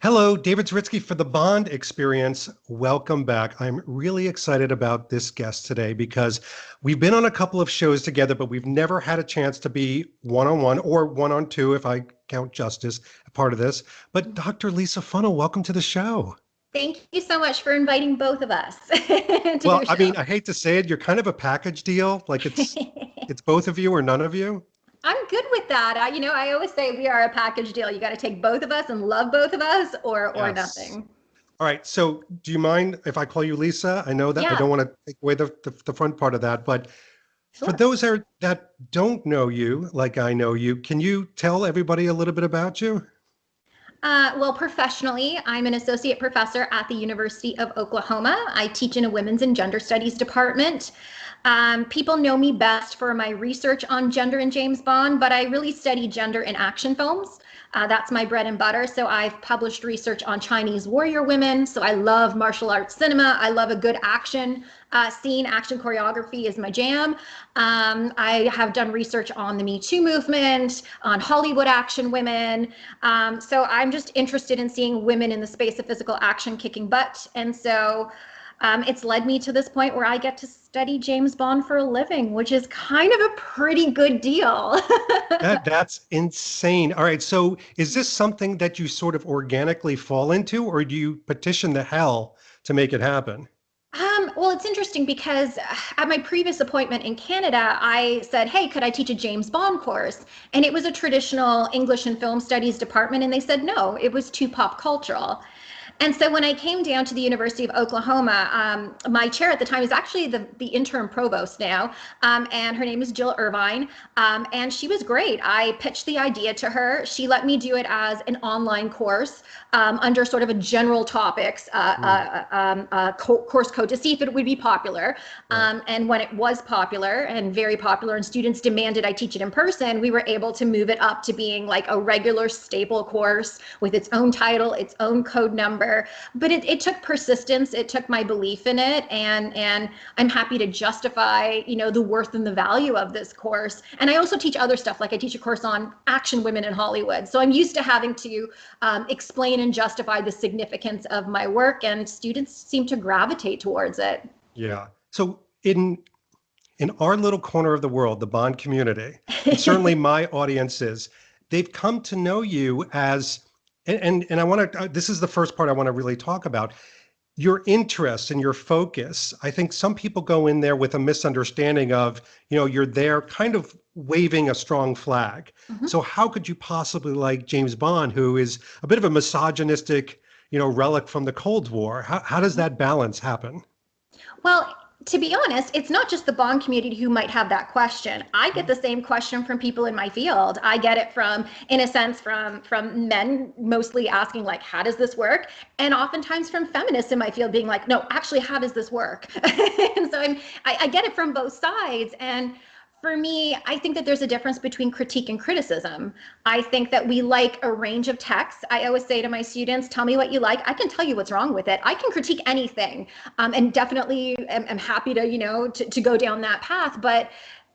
Hello, David Zaritsky for the Bond Experience. Welcome back. I'm really excited about this guest today because we've been on a couple of shows together, but we've never had a chance to be one-on-one or one-on-two, if I count Justice a part of this. But Dr. Lisa Funnell, welcome to the show. Thank you so much for inviting both of us to Well, your I show. mean, I hate to say it, you're kind of a package deal. Like it's both of you or none of you. I'm good with that. I always say we are a package deal. You got to take both of us and love both of us or Yes. nothing. All right. So do you mind if I call you Lisa? I know that I Yeah, don't want to take away the front part of that, but for sure. those that don't know you like I know you, can you tell everybody a little bit about you? Well, professionally, I'm an associate professor at the University of Oklahoma. I teach in a women's and gender studies department. People know me best for my research on gender in James Bond, but I really study gender in action films. That's my bread and butter. So I've published research on Chinese warrior women. So I love martial arts cinema. I love a good action scene. Action choreography is my jam. I have done research on the Me Too movement, on Hollywood action women. So I'm just interested in seeing women in the space of physical action kicking butt. And so it's led me to this point where I get to study James Bond for a living, which is kind of a pretty good deal. That's insane. All right, so is this something that you sort of organically fall into, or do you petition the hell to make it happen? Well, it's interesting because at my previous appointment in Canada, I said, hey, could I teach a James Bond course? And it was a traditional English and film studies department. And they said, no, it was too pop cultural. And so when I came down to the University of Oklahoma, my chair at the time is actually the interim provost now, and her name is Jill Irvine, and she was great. I pitched the idea to her. She let me do it as an online course under sort of a general topics Hmm, course code to see if it would be popular. right. And when it was popular and very popular, and students demanded I teach it in person, we were able to move it up to being like a regular staple course with its own title, its own code number. But it took persistence. It took my belief in it, and I'm happy to justify the worth and the value of this course. And I also teach other stuff, like I teach a course on action women in Hollywood. So I'm used to having to explain and justify the significance of my work, and students seem to gravitate towards it. Yeah. So in our little corner of the world, the Bond community, and certainly my audiences, they've come to know you as and I want to this is the first part I want to really talk about. Your interest and your focus. I think some people go in there with a misunderstanding of, you're there kind of waving a strong flag. Mhm. So how could you possibly like James Bond, who is a bit of a misogynistic, relic from the Cold War? How does that balance happen? Well, to be honest, it's not just the Bond community who might have that question. I get the same question from people in my field. I get it from, in a sense, from men mostly asking like, how does this work? And oftentimes from feminists in my field being like, no, actually, how does this work? And so I get it from both sides. And for me, I think that there's a difference between critique and criticism. I think that we like a range of texts. I always say to my students, tell me what you like. I can tell you what's wrong with it. I can critique anything, and definitely am happy to, to go down that path. But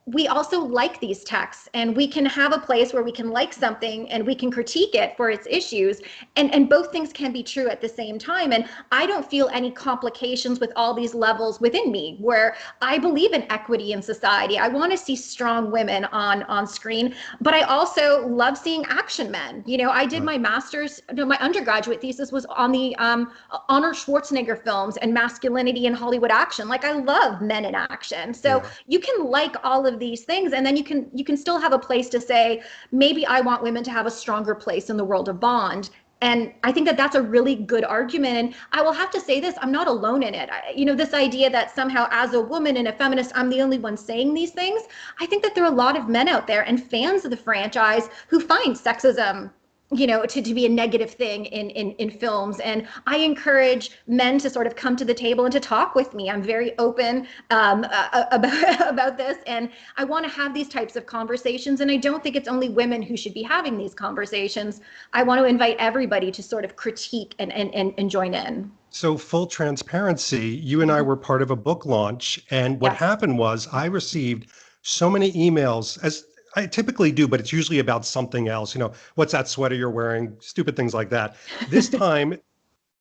we also like these texts, and we can have a place where we can like something and we can critique it for its issues, and both things can be true at the same time. And I don't feel any complications with all these levels within me, where I believe in equity in society. I want to see strong women on screen, but I also love seeing action men. I did Right. my master's, no, my undergraduate thesis was on the Arnold Schwarzenegger films and masculinity in Hollywood action. Like, I love men in action. So Yeah. you can like all of these things, and then you can still have a place to say, maybe I want women to have a stronger place in the world of Bond. And I think that that's a really good argument. And I will have to say this, I'm not alone in it. This idea that somehow as a woman and a feminist, I'm the only one saying these things. I think that there are a lot of men out there and fans of the franchise who find sexism to be a negative thing in films. And I encourage men to sort of come to the table and to talk with me. I'm very open about this, and I want to have these types of conversations. And I don't think it's only women who should be having these conversations. I want to invite everybody to sort of critique and join in. So full transparency, you and I Mhm. were part of a book launch, and what Yes. happened was I received so many emails as I typically do, but it's usually about something else. What's that sweater you're wearing? Stupid things like that. This time,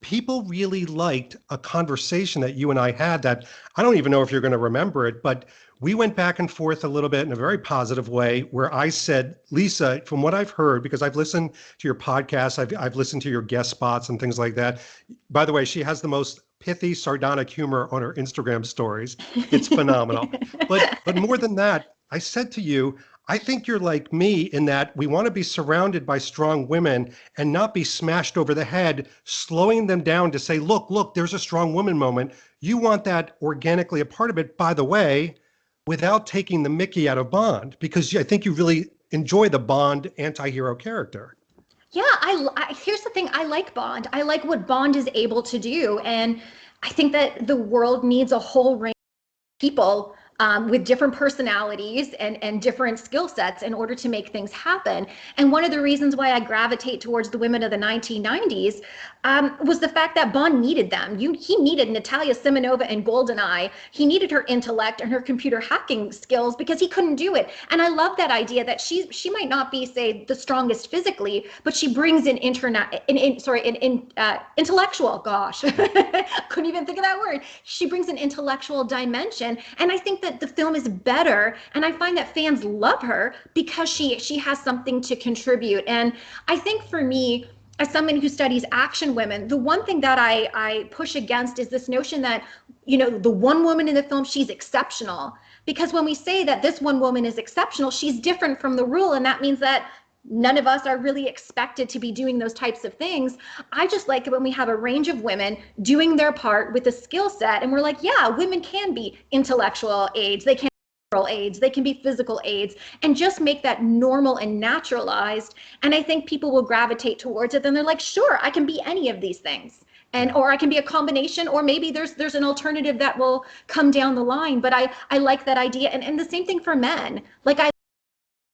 people really liked a conversation that you and I had that I don't even know if you're going to remember it, but we went back and forth a little bit in a very positive way where I said, Lisa, from what I've heard, because I've listened to your podcast, I've listened to your guest spots and things like that. By the way, she has the most pithy, sardonic humor on her Instagram stories. It's phenomenal. But more than that, I said to you, I think you're like me in that we want to be surrounded by strong women and not be smashed over the head, slowing them down to say, look, there's a strong woman moment. You want that organically a part of it, by the way, without taking the Mickey out of Bond, because I think you really enjoy the Bond anti-hero character. Yeah, here's the thing. I like Bond. I like what Bond is able to do. And I think that the world needs a whole range of people with different personalities and different skill sets in order to make things happen. And one of the reasons why I gravitate towards the women of the 1990s was the fact that Bond needed them. He needed Natalia Simonova and GoldenEye. He needed her intellect and her computer hacking skills because he couldn't do it. And I love that idea that she might not be, say, the strongest physically, but she brings in intellectual. Gosh, couldn't even think of that word. She brings an intellectual dimension, and I think that the film is better. And I find that fans love her because she has something to contribute. And I think for me, as someone who studies action women, the one thing that I push against is this notion that, the one woman in the film, she's exceptional. Because when we say that this one woman is exceptional, she's different from the rule. And that means that none of us are really expected to be doing those types of things. I just like it when we have a range of women doing their part with a skill set. And we're like, yeah, women can be intellectual aides. They can aides, they can be physical aides, and just make that normal and naturalized. And I think people will gravitate towards it. Then they're like, sure, I can be any of these things. Or I can be a combination, or maybe there's an alternative that will come down the line. But I like that idea. And the same thing for men. Like I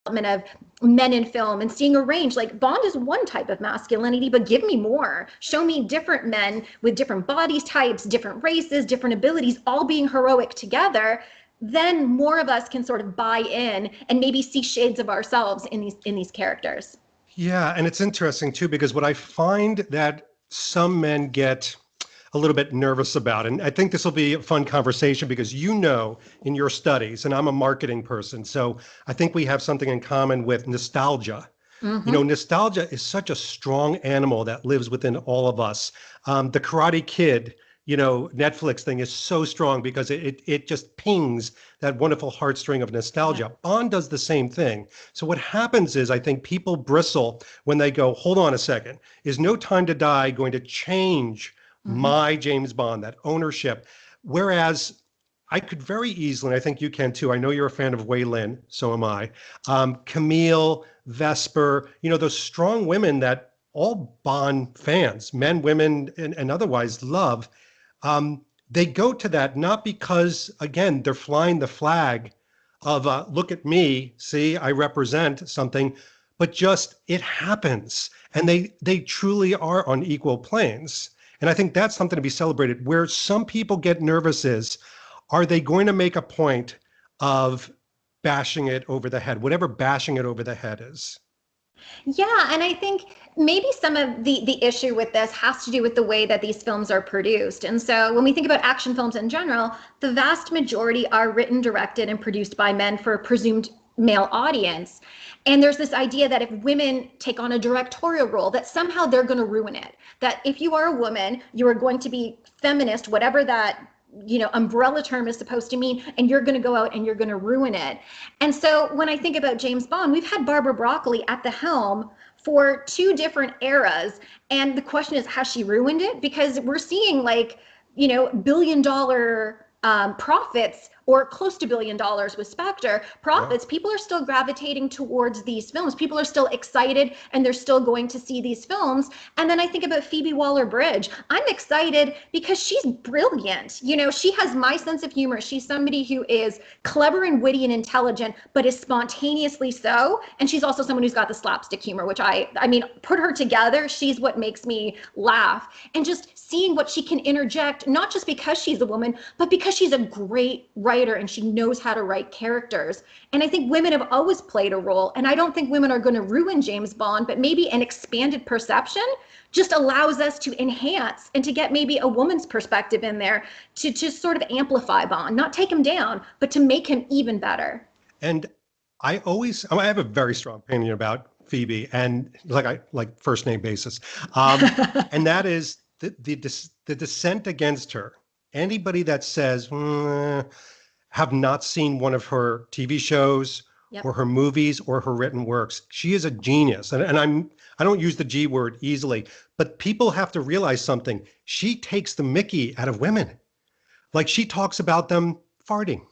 of men in film and seeing a range. Like Bond is one type of masculinity, but give me more. Show me different men with different body types, different races, different abilities, all being heroic together. Then more of us can sort of buy in and maybe see shades of ourselves in these characters. Yeah, and it's interesting too, because what I find that some men get a little bit nervous about, and I think this will be a fun conversation because in your studies, and I'm a marketing person, so I think we have something in common with nostalgia. Mm-hmm. Nostalgia is such a strong animal that lives within all of us. The Karate Kid, Netflix thing is so strong because it just pings that wonderful heartstring of nostalgia. Yeah. Bond does the same thing. So what happens is I think people bristle when they go, hold on a second, is No Time to Die going to change my James Bond, that ownership? Whereas I could very easily, and I think you can too, I know you're a fan of Wei Lin, so am I, Camille, Vesper, those strong women that all Bond fans, men, women, and otherwise love. They go to that not because, again, they're flying the flag of look at me, see, I represent something, but just it happens. And they truly are on equal planes. And I think that's something to be celebrated. Where some people get nervous is, are they going to make a point of bashing it over the head, whatever bashing it over the head is? Yeah, and I think maybe some of the issue with this has to do with the way that these films are produced. And so when we think about action films in general, the vast majority are written, directed, and produced by men for a presumed male audience. And there's this idea that if women take on a directorial role, that somehow they're going to ruin it. That if you are a woman, you are going to be feminist, whatever that umbrella term is supposed to mean, and you're going to go out and you're going to ruin it. And so when I think about James Bond, we've had Barbara Broccoli at the helm for 2 different eras. And the question is, has she ruined it? Because we're seeing billion-dollar profits, or close to $1 billion with Spectre profits. Yeah. People are still gravitating towards these films. People are still excited and they're still going to see these films. And then I think about Phoebe Waller-Bridge. I'm excited because she's brilliant. She has my sense of humor. She's somebody who is clever and witty and intelligent, but is spontaneously so. And she's also someone who's got the slapstick humor, which I mean, put her together, she's what makes me laugh. And just seeing what she can interject, not just because she's a woman, but because because she's a great writer and she knows how to write characters. And I think women have always played a role. And I don't think women are going to ruin James Bond, but maybe an expanded perception just allows us to enhance and to get maybe a woman's perspective in there to just sort of amplify Bond, not take him down, but to make him even better. And I have a very strong opinion about Phoebe, and like first name basis, and that is the dissent against her. Anybody that says have not seen one of her TV shows Yep. or her movies or her written works, she is a genius, and I don't use the G word easily, but people have to realize something. She takes the Mickey out of women, like she talks about them farting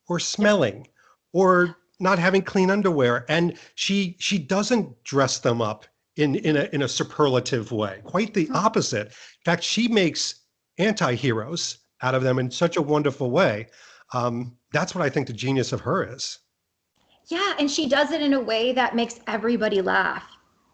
or smelling or not having clean underwear, and she doesn't dress them up in a superlative way. Quite the opposite. In fact, she makes anti-heroes out of them in such a wonderful way. That's what I think the genius of her is. Yeah, and she does it in a way that makes everybody laugh.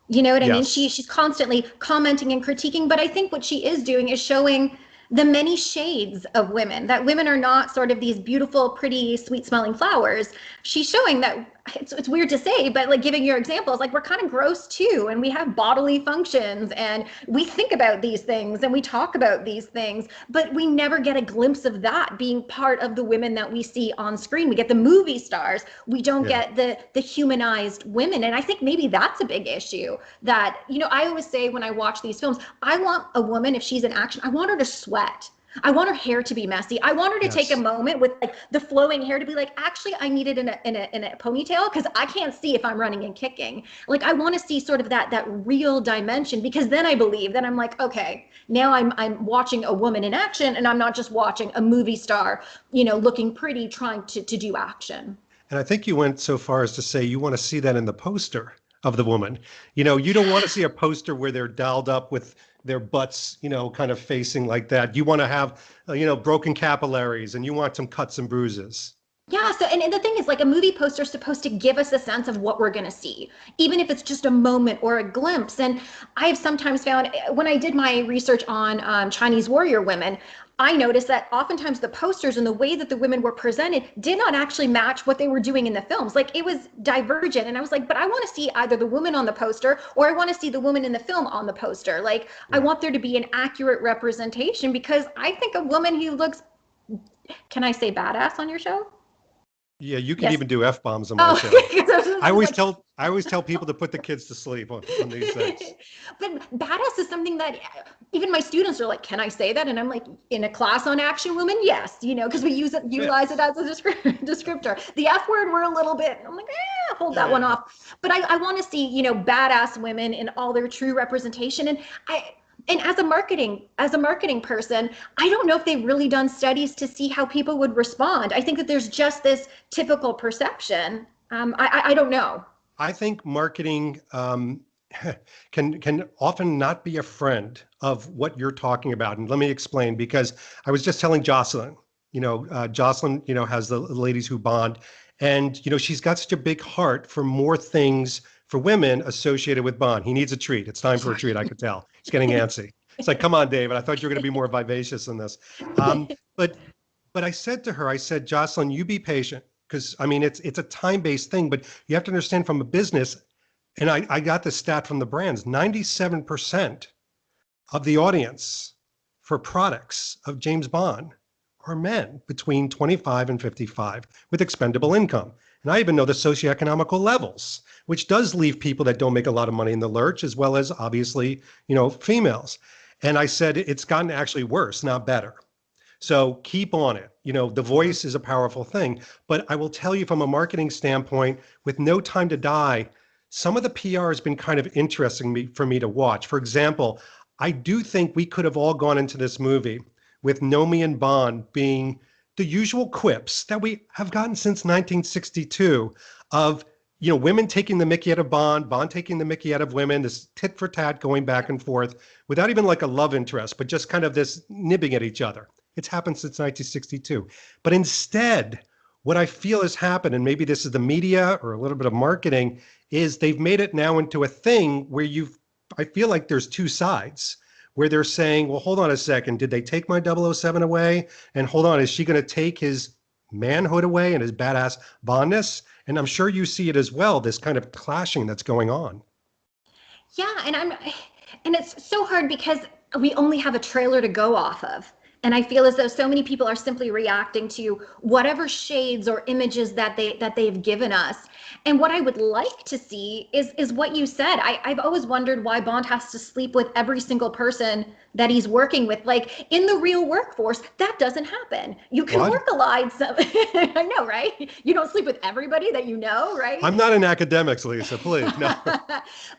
You know what I mean? Yes. She's constantly commenting and critiquing, but I think what she is doing is showing the many shades of women, that women are not sort of these beautiful, pretty, sweet smelling flowers. She's showing that it's weird to say, but like giving your examples, like we're kind of gross too, and we have bodily functions and we think about these things and we talk about these things, but we never get a glimpse of that being part of the women that we see on screen. We get the movie stars, we don't get the humanized women. And I think maybe that's a big issue that, you know, I always say when I watch these films, I want a woman, if she's in action, I want her to sweat. I want her hair to be messy. I want her to take a moment with like the flowing hair to be like, actually, I need it in a ponytail because I can't see if I'm running and kicking. Like I want to see sort of that real dimension, because then I believe that I'm like, okay, now I'm watching a woman in action and I'm not just watching a movie star, you know, looking pretty, trying to do action. And I think you went so far as to say you want to see that in the poster of the woman. You know, you don't want to see a poster where they're dolled up with their butts, you know, kind of facing like that. You want to have, broken capillaries, and you want some cuts and bruises. Yeah, so and the thing is, like, a movie poster is supposed to give us a sense of what we're going to see, even if it's just a moment or a glimpse. And I've sometimes found when I did my research on Chinese warrior women, I noticed that oftentimes the posters and the way that the women were presented did not actually match what they were doing in the films. Like it was divergent. And I was like, but I want to see either the woman on the poster or I want to see the woman in the film on the poster. Like I want there to be an accurate representation, because I think a woman who looks, can I say badass on your show? Yeah, you can Yes. even do F-bombs on my show. I always tell people to put the kids to sleep on these things. But badass is something that even my students are like, can I say that? And I'm like, in a class on action women, yes, you know, because we utilize it as a descriptor. The F word, we're a little bit, I'm like, hold that one off. But I want to see, you know, badass women in all their true representation. And as a marketing person, I don't know if they've really done studies to see how people would respond. I think that there's just this typical perception. I don't know. I think marketing can often not be a friend of what you're talking about. And let me explain, because I was just telling Jocelyn, Jocelyn, has the ladies who bond, and, she's got such a big heart for more things for women associated with Bond. He needs a treat. It's time for a treat. I could tell. He's getting antsy. It's like, come on, David. I thought you were going to be more vivacious than this. But I said to her, Jocelyn, you be patient, because I mean, it's a time-based thing, but you have to understand from a business. And I got the stat from the brands, 97% of the audience for products of James Bond are men between 25 and 55 with expendable income. And I even know the socioeconomical levels, which does leave people that don't make a lot of money in the lurch, as well as obviously, females. And I said, it's gotten actually worse, not better. So keep on it. The voice is a powerful thing. But I will tell you from a marketing standpoint, with No Time to Die, some of the PR has been kind of interesting for me to watch. For example, I do think we could have all gone into this movie with Nomi and Bond being the usual quips that we have gotten since 1962 of, women taking the mickey out of Bond, Bond taking the mickey out of women, this tit for tat going back and forth without even like a love interest, but just kind of this nibbing at each other. It's happened since 1962. But instead, what I feel has happened, and maybe this is the media or a little bit of marketing, is they've made it now into a thing where I feel like there's two sides, where they're saying, well, hold on a second, did they take my 007 away? And hold on, is she going to take his manhood away and his badass Bondness? And I'm sure you see it as well, this kind of clashing that's going on. Yeah, and it's so hard because we only have a trailer to go off of. And I feel as though so many people are simply reacting to whatever shades or images that they've given us. And what I would like to see is what you said. I've always wondered why Bond has to sleep with every single person that he's working with. Like in the real workforce, that doesn't happen. You can What? work allied. So I know, right? You don't sleep with everybody that you know, right? I'm not in academics, Lisa, please. No. But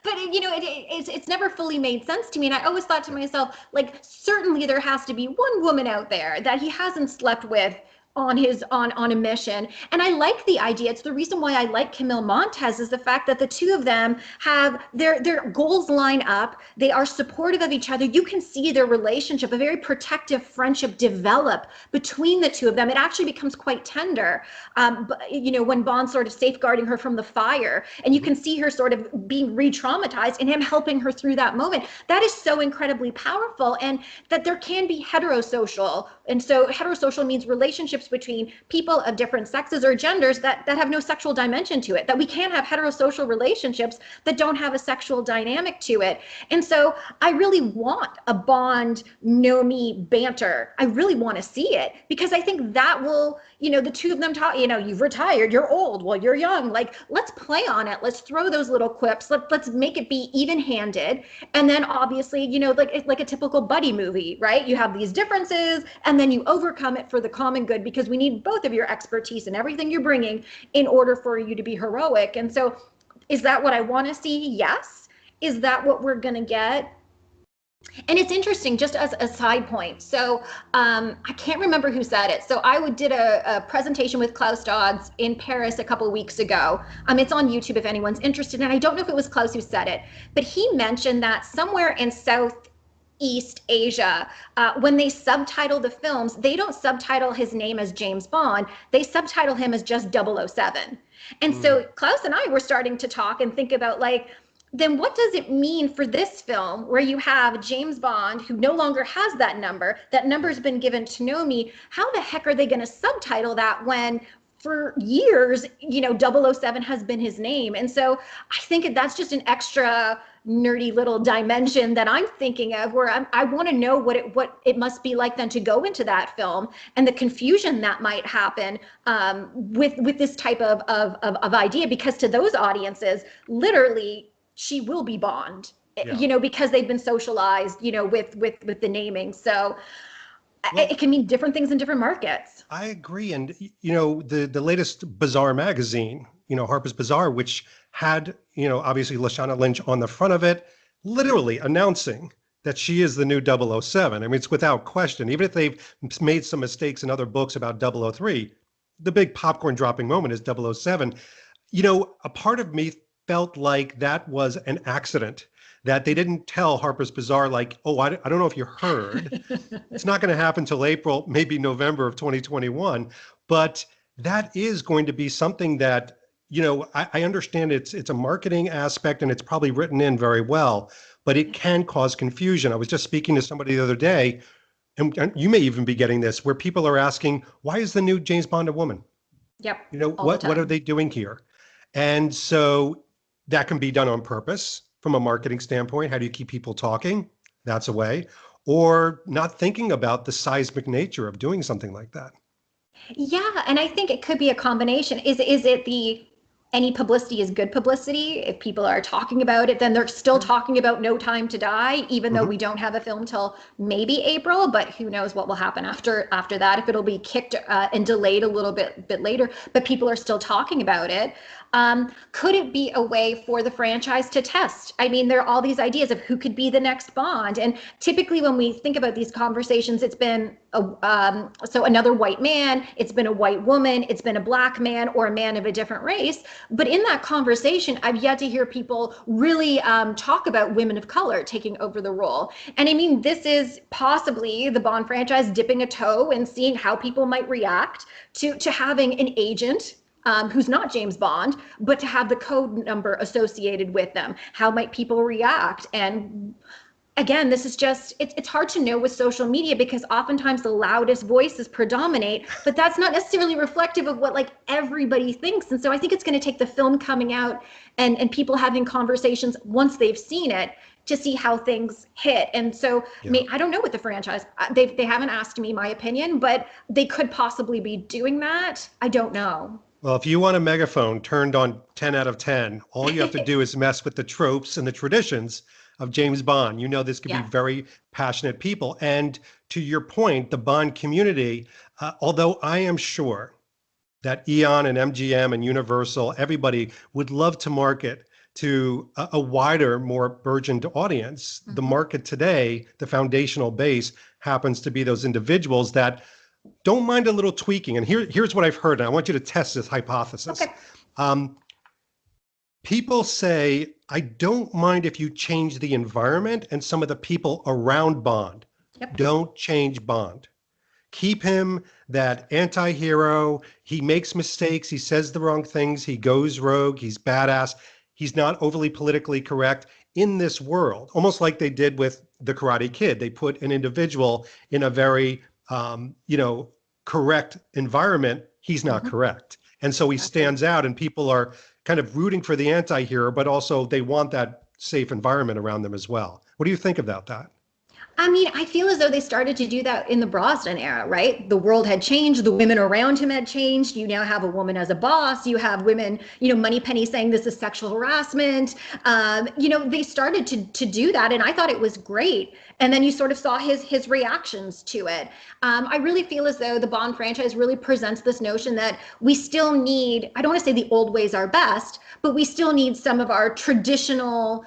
it's never fully made sense to me, and I always thought to myself, like, certainly there has to be one woman out there that he hasn't slept with on his on a mission. And I like the idea. It's the reason why I like Camille Montez, is the fact that the two of them have their goals line up. They are supportive of each other. You can see their relationship, a very protective friendship develop between the two of them. It actually becomes quite tender, when Bond's sort of safeguarding her from the fire, and you can see her sort of being re-traumatized and him helping her through that moment. That is so incredibly powerful, and that there can be heterosocial. And so heterosocial means relationships between people of different sexes or genders that have no sexual dimension to it, that we can have heterosocial relationships that don't have a sexual dynamic to it. And so I really want a Bond Nomi banter. I really want to see it, because I think that will, the two of them talk, you've retired, you're old, well, you're young. Like, let's play on it. Let's throw those little quips. Let's make it be even handed. And then obviously, like a typical buddy movie, right? You have these differences and then you overcome it for the common good, because we need both of your expertise and everything you're bringing in order for you to be heroic. And so is that what I want to see? Yes. Is that what we're going to get? And it's interesting, just as a side point. So I can't remember who said it. So I did a presentation with Klaus Dodds in Paris a couple of weeks ago. It's on YouTube if anyone's interested. And I don't know if it was Klaus who said it, but he mentioned that somewhere in Southeast Asia, when they subtitle the films, they don't subtitle his name as James Bond. They subtitle him as just 007. And so Klaus and I were starting to talk and think about, like, then what does it mean for this film, where you have James Bond, who no longer has that number's been given to Nomi? How the heck are they going to subtitle that when for years, 007 has been his name? And so I think that's just an extra nerdy little dimension that I'm thinking of, where I want to know what it must be like then to go into that film, and the confusion that might happen with this type of idea, because to those audiences, literally, she will be Bond, because they've been socialized, with the naming. So it can mean different things in different markets. I agree. And, the latest Bazaar magazine, Harper's Bazaar, which had, obviously Lashana Lynch on the front of it, literally announcing that she is the new 007. I mean, it's without question. Even if they've made some mistakes in other books about 003, the big popcorn dropping moment is 007. A part of me felt like that was an accident, that they didn't tell Harper's Bazaar, like, oh, I don't know if you heard. It's not going to happen till April, maybe November of 2021. But that is going to be something that, I understand it's a marketing aspect and it's probably written in very well, but it can cause confusion. I was just speaking to somebody the other day, and you may even be getting this, where people are asking, why is the new James Bond a woman? Yep. What are they doing here? And so that can be done on purpose from a marketing standpoint. How do you keep people talking? That's a way. Or not thinking about the seismic nature of doing something like that. Yeah, and I think it could be a combination. Is it any publicity is good publicity? If people are talking about it, then they're still talking about No Time to Die, even though we don't have a film till maybe April, but who knows what will happen after that, if it'll be kicked and delayed a little bit later, but people are still talking about it. Could it be a way for the franchise to test? I mean, there are all these ideas of who could be the next Bond. And typically when we think about these conversations, it's been so another white man, it's been a white woman, it's been a black man, or a man of a different race. But in that conversation, I've yet to hear people really talk about women of color taking over the role. And I mean, this is possibly the Bond franchise dipping a toe and seeing how people might react to having an agent who's not James Bond, but to have the code number associated with them. How might people react? And again, this is just, it's hard to know with social media because oftentimes the loudest voices predominate, but that's not necessarily reflective of what like everybody thinks. And so I think it's going to take the film coming out and people having conversations once they've seen it to see how things hit. And so Yeah. I don't know what the franchise, they haven't asked me my opinion, but they could possibly be doing that. I don't know. Well, if you want a megaphone turned on 10 out of 10, all you have to do is mess with the tropes and the traditions of James Bond. You know, this could be Yeah. very passionate people. And to your point, the Bond community, although I am sure that Eon and MGM and Universal, everybody would love to market to a wider, more burgeoned audience. The market today, the foundational base, happens to be those individuals that don't mind a little tweaking. And here's what I've heard, and I want you to test this hypothesis. Okay. People say, I don't mind if you change the environment and some of the people around Bond. Yep. Don't change Bond. Keep him that anti-hero. He makes mistakes. He says the wrong things. He goes rogue. He's badass. He's not overly politically correct in this world, almost like they did with the Karate Kid. They put an individual in a very, correct environment. He's not correct. And so he stands out and people are kind of rooting for the anti-hero, but also they want that safe environment around them as well. What do you think about that? I mean, I feel as though they started to do that in the Brosnan era, right? The world had changed. The women around him had changed. You now have a woman as a boss. You have women, Moneypenny saying this is sexual harassment. They started to do that. And I thought it was great. And then you sort of saw his reactions to it. I really feel as though the Bond franchise really presents this notion that we still need, I don't want to say the old ways are best, but we still need some of our traditional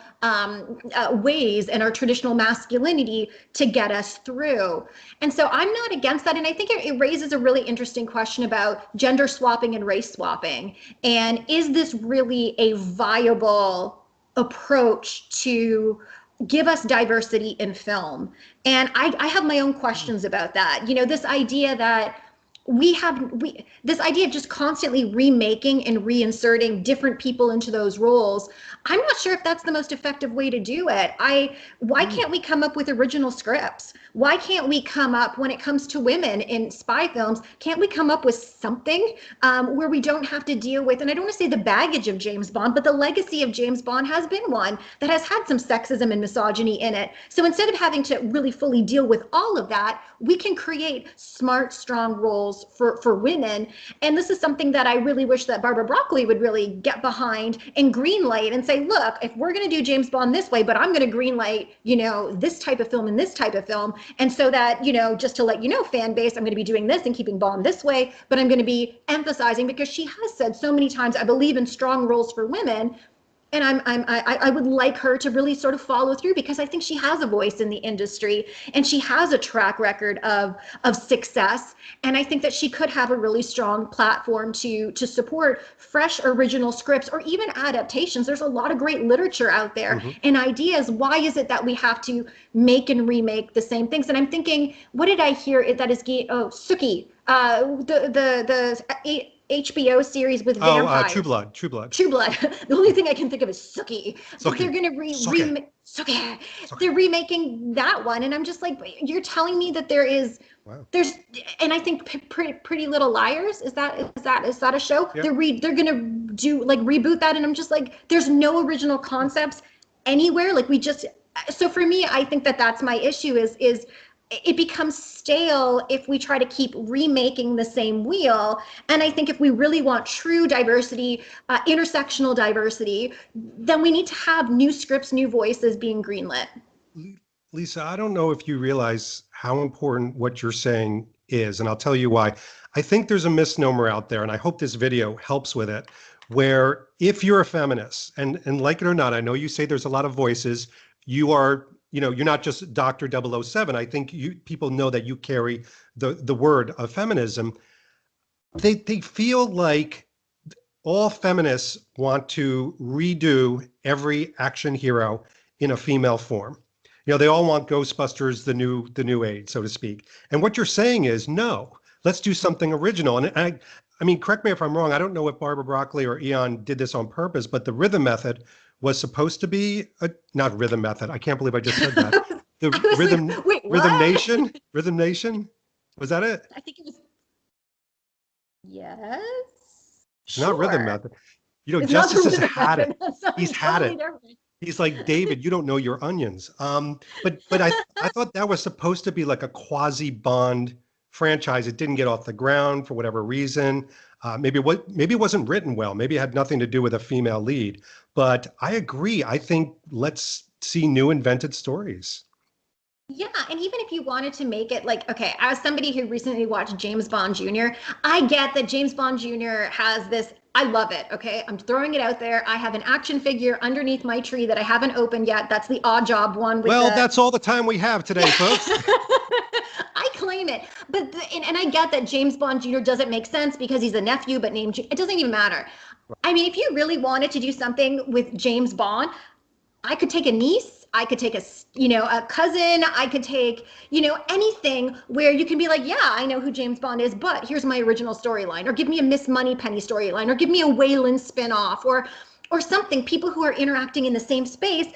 ways and our traditional masculinity to get us through. And so I'm not against that. And I think it raises a really interesting question about gender swapping and race swapping. And is this really a viable approach to give us diversity in film? And I have my own questions about that. This idea that this idea of just constantly remaking and reinserting different people into those roles. I'm not sure if that's the most effective way to do it. Why can't we come up with original scripts? Why can't we come up, when it comes to women in spy films, can't we come up with something where we don't have to deal with, and I don't want to say the baggage of James Bond, but the legacy of James Bond has been one that has had some sexism and misogyny in it. So instead of having to really fully deal with all of that, we can create smart, strong roles for women. And this is something that I really wish that Barbara Broccoli would really get behind and greenlight and say, look, if we're going to do James Bond this way, but I'm going to greenlight, this type of film and this type of film. And so that, just to let you know, fan base, I'm going to be doing this and keeping Bond this way, but I'm going to be emphasizing, because she has said so many times, I believe in strong roles for women. And I would like her to really sort of follow through, because I think she has a voice in the industry and she has a track record of success. And I think that she could have a really strong platform to support fresh original scripts or even adaptations. There's a lot of great literature out there and ideas. Why is it that we have to make and remake the same things? And I'm thinking, what did I hear that is Sookie, the HBO series with vampires. True Blood. True Blood. True Blood. The only thing I can think of is Sookie. But they're going to remake. They're remaking that one, and I'm just like, you're telling me that there's, and I think Pretty Little Liars, is that a show? Yep. They're going to do reboot that, and I'm just like, there's no original concepts anywhere. So for me, I think that's my issue is it becomes stale if we try to keep remaking the same wheel. And I think if we really want true diversity, intersectional diversity, then we need to have new scripts, new voices being greenlit. Lisa, I don't know if you realize how important what you're saying is, and I'll tell you why. I think there's a misnomer out there, and I hope this video helps with it, where if you're a feminist, and like it or not, I know you say there's a lot of voices, you are, you're not just Dr. 007. I think people know that you carry the word of feminism. They feel like all feminists want to redo every action hero in a female form. They all want Ghostbusters, the new age, so to speak. And what you're saying is, no, let's do something original. And I mean, correct me if I'm wrong. I don't know if Barbara Broccoli or Eon did this on purpose, but the rhythm method was supposed to be not rhythm method. I can't believe I just said that. The I was Rhythm like, wait, Rhythm what? Nation? Rhythm Nation? Was that it? I think it was, yes, It's not Rhythm sure. Method. You know, It's not the Justice has rhythm had it. method. That's something He's had totally it. different. He's like, David, you don't know your onions. But I thought that was supposed to be like a quasi Bond franchise. It didn't get off the ground for whatever reason. Maybe it wasn't written well. Maybe it had nothing to do with a female lead. But I agree. I think let's see new invented stories. Yeah, and even if you wanted to make it like, okay, as somebody who recently watched James Bond Jr., I get that James Bond Jr. has this. I love it. Okay, I'm throwing it out there. I have an action figure underneath my tree that I haven't opened yet. That's the Odd Job one with Well, the. that's all the time we have today, folks. I claim it, but and I get that James Bond Jr. doesn't make sense because he's a nephew, but named. It doesn't even matter. I mean, if you really wanted to do something with James Bond, I could take a niece, I could take a cousin, I could take, anything where you can be like, yeah, I know who James Bond is, but here's my original storyline, or give me a Miss Moneypenny storyline, or give me a Wayland spinoff, or something. People who are interacting in the same space,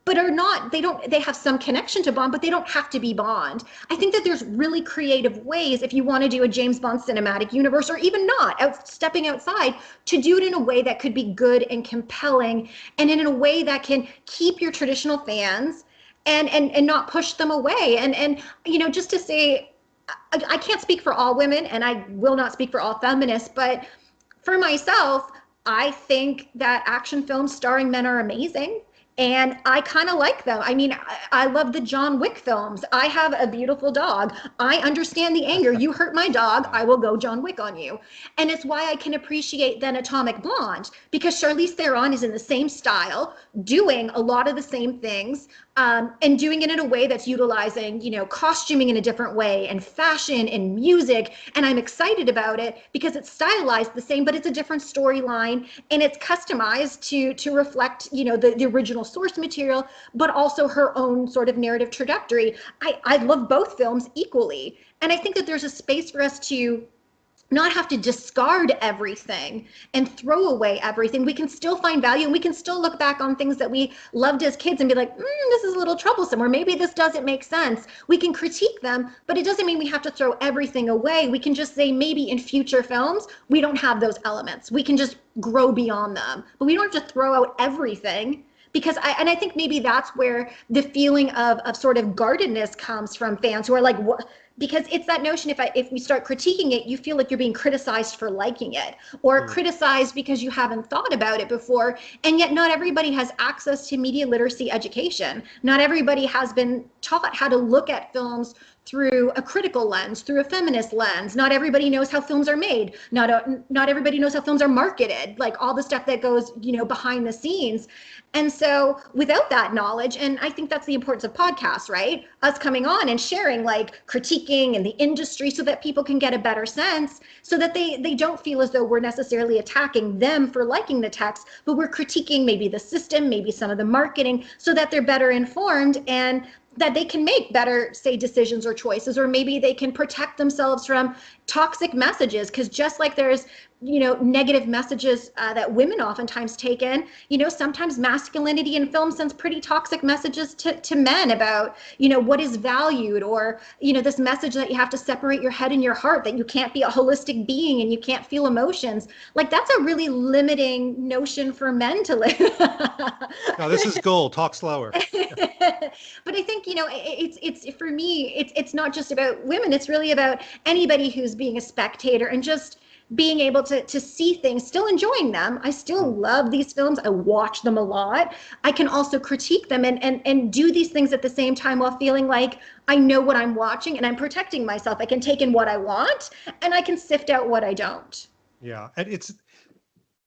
but are not, they have some connection to Bond, but they don't have to be Bond. I think that there's really creative ways if you want to do a James Bond cinematic universe, or even not, stepping outside, to do it in a way that could be good and compelling, and in a way that can keep your traditional fans and not push them away. And just to say, I can't speak for all women, and I will not speak for all feminists, but for myself, I think that action films starring men are amazing. And I kind of like them. I mean, I love the John Wick films. I have a beautiful dog. I understand the anger. You hurt my dog, I will go John Wick on you. And it's why I can appreciate then Atomic Blonde, because Charlize Theron is in the same style, doing a lot of the same things, and doing it in a way that's utilizing, costuming in a different way, and fashion and music. And I'm excited about it because it's stylized the same, but it's a different storyline, and it's customized to reflect, the original source material, but also her own sort of narrative trajectory. I love both films equally. And I think that there's a space for us to not have to discard everything and throw away everything. We can still find value, and we can still look back on things that we loved as kids and be like, this is a little troublesome, or maybe this doesn't make sense. We can critique them, but it doesn't mean we have to throw everything away. We can just say, maybe in future films, we don't have those elements. We can just grow beyond them, but we don't have to throw out everything. Because I think maybe that's where the feeling of sort of guardedness comes from fans who are like, what? Because it's that notion, if we start critiquing it, you feel like you're being criticized for liking it, or criticized because you haven't thought about it before. And yet not everybody has access to media literacy education. Not everybody has been taught how to look at films through a critical lens, through a feminist lens. Not everybody knows how films are made. Not everybody knows how films are marketed, like all the stuff that goes, behind the scenes. And so without that knowledge, and I think that's the importance of podcasts, right? Us coming on and sharing, like critiquing in the industry, so that people can get a better sense, so that they don't feel as though we're necessarily attacking them for liking the text, but we're critiquing maybe the system, maybe some of the marketing, so that they're better informed and that they can make better, say, decisions or choices, or maybe they can protect themselves from toxic messages. Because just like there's, negative messages that women oftentimes take in, sometimes masculinity in film sends pretty toxic messages to men about, what is valued, or, this message that you have to separate your head and your heart, that you can't be a holistic being and you can't feel emotions. Like, that's a really limiting notion for men to live. Now, this is gold. Talk slower. But I think, it's for me, it's not just about women. It's really about anybody who's being a spectator and just being able to see things, still enjoying them. I still love these films. I watch them a lot. I can also critique them and do these things at the same time, while feeling like I know what I'm watching and I'm protecting myself. I can take in what I want, and I can sift out what I don't. Yeah, and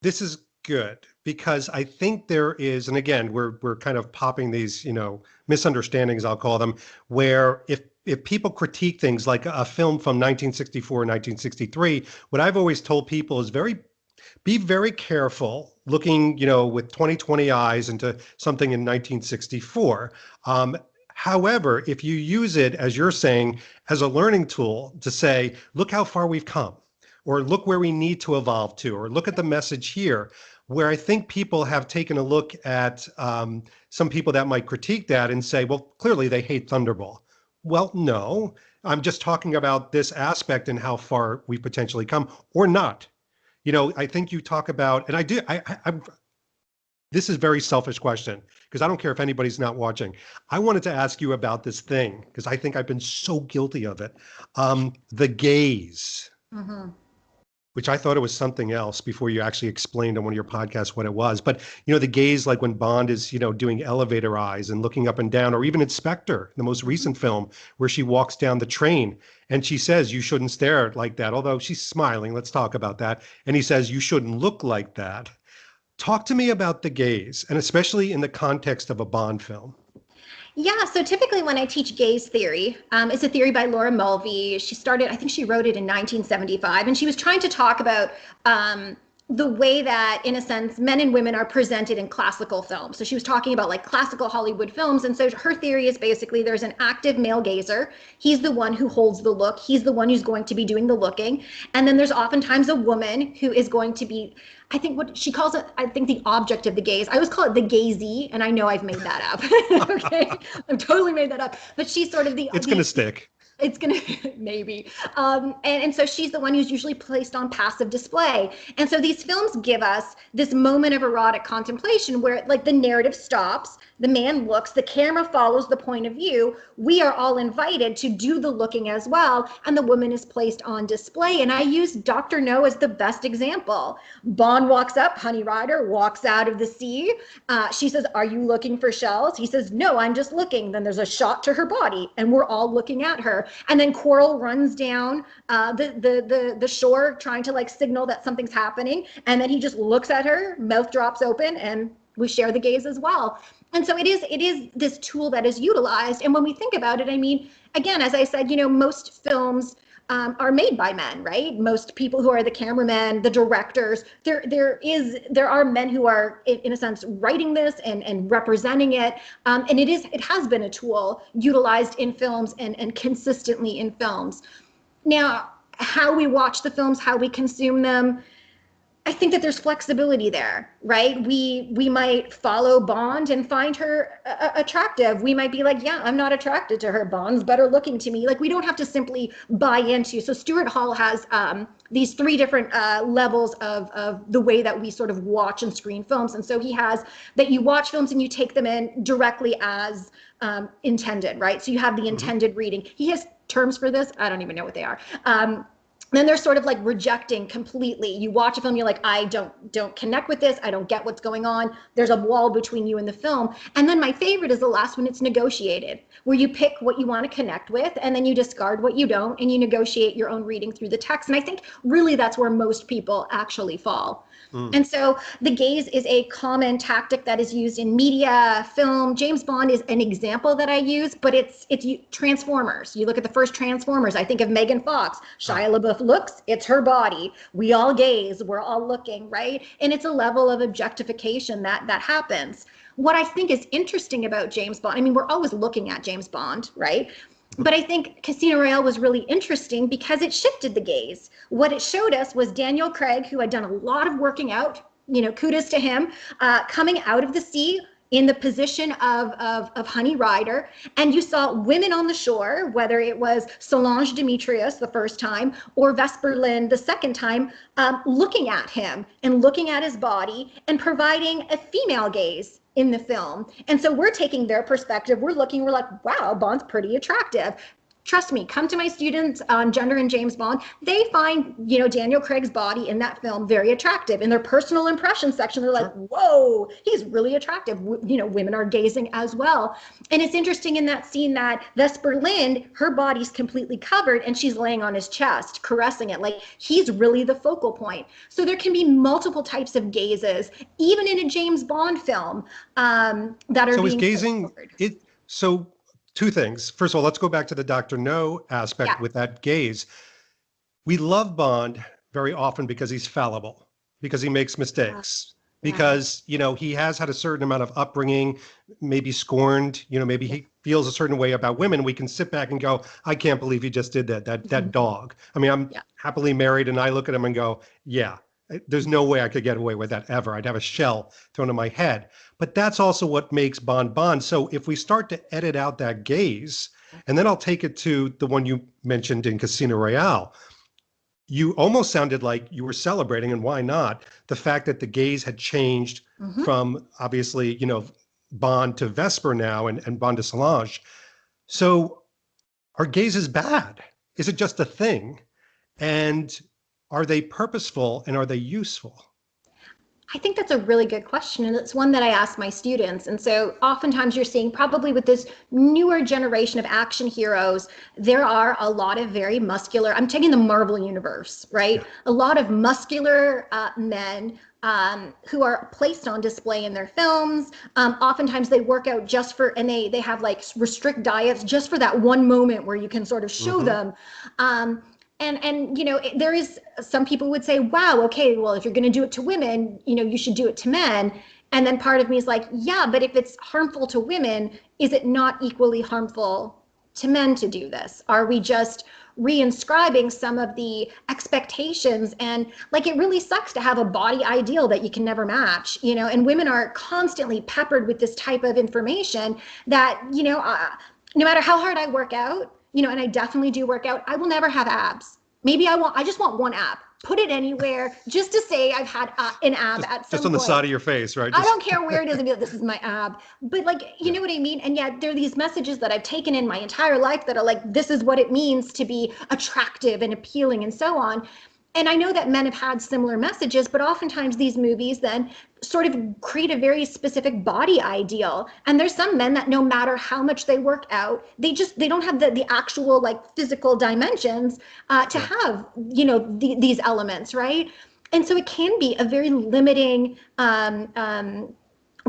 this is good, because I think there is, and again, we're kind of popping these, misunderstandings, I'll call them, where if people critique things like a film from 1964, 1963, what I've always told people is be very careful looking, with 2020 eyes into something in 1964. However, if you use it, as you're saying, as a learning tool to say, look how far we've come, or look where we need to evolve to, or look at the message here. where I think people have taken a look at some people that might critique that and say, well, clearly they hate Thunderball. Well, no, I'm just talking about this aspect and how far we potentially come or not. I think you talk about, and I do, I'm this is a very selfish question because I don't care if anybody's not watching. I wanted to ask you about this thing because I think I've been so guilty of it. The gaze, Mm-hmm. which I thought it was something else before you actually explained on one of your podcasts what it was. But, the gaze, like when Bond is, doing elevator eyes and looking up and down, or even Inspector, the most recent film, where she walks down the train and she says, you shouldn't stare like that. Although she's smiling. Let's talk about that. And he says, you shouldn't look like that. Talk to me about the gaze, and especially in the context of a Bond film. Yeah, so typically when I teach gaze theory, it's a theory by Laura Mulvey. She started, I think she wrote it in 1975, and she was trying to talk about the way that, in a sense, men and women are presented in classical films. So she was talking about like classical Hollywood films. And so her theory is basically there's an active male gazer. He's the one who holds the look. He's the one who's going to be doing the looking. And then there's oftentimes a woman who is going to be, I think what she calls it, I think the object of the gaze. I always call it the gazee, and I know I've made that up. Okay, I've totally made that up. But she's sort of the. It's going to stick. It's gonna maybe, and so she's the one who's usually placed on passive display. And so these films give us this moment of erotic contemplation where like the narrative stops, the man looks, the camera follows the point of view. We are all invited to do the looking as well, and the woman is placed on display. And I use Dr. No as the best example. Bond walks up, Honey Rider walks out of the sea. She says, "Are you looking for shells?" He says, "No, I'm just looking." Then there's a shot to her body, and we're all looking at her. And then Coral runs down the shore trying to like signal that something's happening. And then he just looks at her, mouth drops open, and we share the gaze as well. And so it is this tool that is utilized. And when we think about it, I mean, again, as I said, most films are made by men, right? Most people who are the cameramen, the directors, there are men who are in a sense writing this and representing it. And it has been a tool utilized in films and consistently in films. Now, how we watch the films, how we consume them, I think that there's flexibility there, right? We might follow Bond and find her attractive. We might be like, yeah, I'm not attracted to her. Bond's better looking to me. Like, we don't have to simply buy into. So Stuart Hall has these three different levels of the way that we sort of watch and screen films. And so he has that you watch films and you take them in directly as intended, right? So you have the intended reading. He has terms for this. I don't even know what they are. Then they're sort of like rejecting completely. You watch a film, you're like, I don't connect with this. I don't get what's going on. There's a wall between you and the film. And then my favorite is the last one. It's negotiated, where you pick what you want to connect with, and then you discard what you don't, and you negotiate your own reading through the text. And I think really that's where most people actually fall. And so the gaze is a common tactic that is used in media, film. James Bond is an example that I use, but it's Transformers. You look at the first Transformers, I think of Megan Fox. Shia LaBeouf looks, it's her body. We all gaze, we're all looking, right? And it's a level of objectification that happens. What I think is interesting about James Bond, I mean, we're always looking at James Bond, right? But I think Casino Royale was really interesting because it shifted the gaze. What it showed us was Daniel Craig, who had done a lot of working out, kudos to him, coming out of the sea in the position of Honey Rider. And you saw women on the shore, whether it was Solange Demetrius the first time or Vesper Lynd the second time, looking at him and looking at his body and providing a female gaze in the film. And so we're taking their perspective. We're like, wow, Bond's pretty attractive. Trust me, come to my students on gender and James Bond. They find, Daniel Craig's body in that film very attractive. In their personal impression section, they're like, whoa, he's really attractive. Women are gazing as well. And it's interesting in that scene that Vesper Lynd, her body's completely covered and she's laying on his chest, caressing it. Like, he's really the focal point. So there can be multiple types of gazes, even in a James Bond film, that are so being is gazing it. So two things. First of all, let's go back to the Dr. No aspect with that gaze. We love Bond very often because he's fallible, because he makes mistakes, because, he has had a certain amount of upbringing, maybe scorned, maybe he feels a certain way about women. We can sit back and go, I can't believe he just did that dog. I mean, I'm happily married and I look at him and go, yeah, There's no way I could get away with that ever. I'd have a shell thrown in my head. But that's also what makes Bond Bond. So if we start to edit out that gaze, and then I'll take it to the one you mentioned in Casino Royale, you almost sounded like you were celebrating, and why not, the fact that the gaze had changed from obviously, Bond to Vesper now and Bond to Solange. So are gazes bad? Is it just a thing? And are they purposeful and are they useful? I think that's a really good question, and it's one that I ask my students. And so oftentimes you're seeing, probably with this newer generation of action heroes, there are a lot of very muscular, I'm taking the Marvel universe, right? Yeah. A lot of muscular men who are placed on display in their films. Oftentimes they work out just for, and they have like restrict diets just for that one moment where you can sort of show them. And there is, some people would say, wow, okay, well, if you're going to do it to women, you should do it to men. And then part of me is like, yeah, but if it's harmful to women, is it not equally harmful to men to do this? Are we just reinscribing some of the expectations? And like, it really sucks to have a body ideal that you can never match, and women are constantly peppered with this type of information that, no matter how hard I work out, and I definitely do work out, I will never have abs. Maybe I just want one ab. Put it anywhere just to say I've had an ab at some point. Just on the side of your face, right? I don't care where it is. And be like, this is my ab. But like, you know what I mean? And yet there are these messages that I've taken in my entire life that are like, this is what it means to be attractive and appealing and so on. And I know that men have had similar messages, but oftentimes these movies then sort of create a very specific body ideal. And there's some men that no matter how much they work out, they don't have the actual like physical dimensions to have, these elements, right? And so it can be a very limiting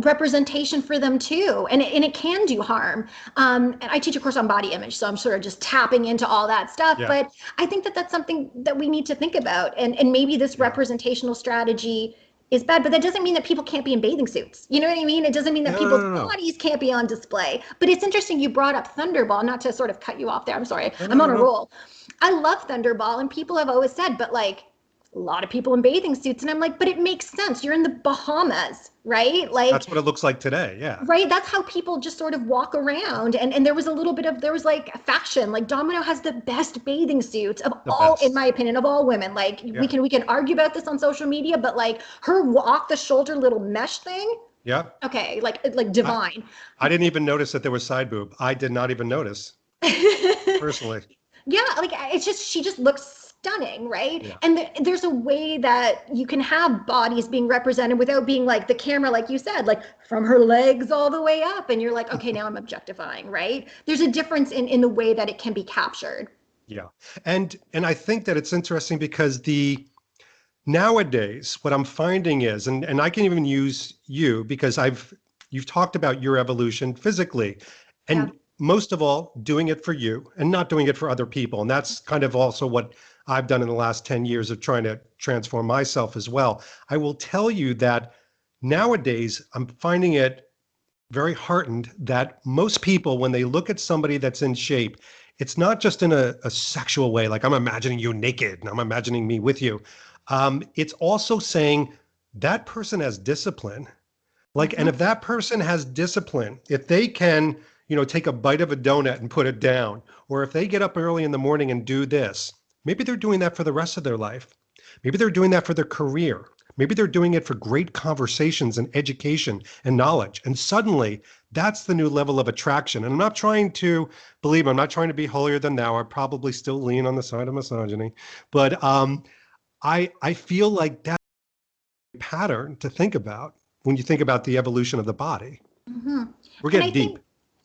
representation for them too, and it can do harm. And I teach a course on body image, so I'm sort of just tapping into all that stuff. Yeah. But I think that that's something that we need to think about, and maybe this representational strategy is bad, but that doesn't mean that people can't be in bathing suits. You know what I mean? It doesn't mean that people's bodies can't be on display. But it's interesting you brought up Thunderball, not to sort of cut you off there. I'm sorry. I'm on a roll. I love Thunderball, and people have always said, but like, a lot of people in bathing suits, and I'm like, but it makes sense. You're in the Bahamas, right? Like, that's what it looks like today. Yeah. Right. That's how people just sort of walk around. And there was a little bit of, there was like fashion, like Domino has the best bathing suits of all, in my opinion, of all women. Like we can argue about this on social media, but like her off the shoulder little mesh thing. Yeah. Okay. Like divine. I didn't even notice that there was side boob. I did not even notice personally. Yeah. Like it's just, she just looks stunning, right? Yeah. And there's a way that you can have bodies being represented without being like the camera, like you said, like from her legs all the way up, and you're like, okay, now I'm objectifying, right? There's a difference in the way that it can be captured. Yeah. And I think that it's interesting because nowadays what I'm finding is, and I can even use you because you've talked about your evolution physically, and most of all doing it for you and not doing it for other people. And that's kind of also what I've done in the last 10 years of trying to transform myself as well. I will tell you that nowadays I'm finding it very heartened that most people, when they look at somebody that's in shape, it's not just in a sexual way, like I'm imagining you naked and I'm imagining me with you. It's also saying that person has discipline. Like, and if that person has discipline, if they can, take a bite of a donut and put it down, or if they get up early in the morning and do this, maybe they're doing that for the rest of their life. Maybe they're doing that for their career. Maybe they're doing it for great conversations and education and knowledge. And suddenly that's the new level of attraction. And I'm not trying to be holier than thou. I probably still lean on the side of misogyny, but I feel like that's a pattern to think about when you think about the evolution of the body. We're getting deep.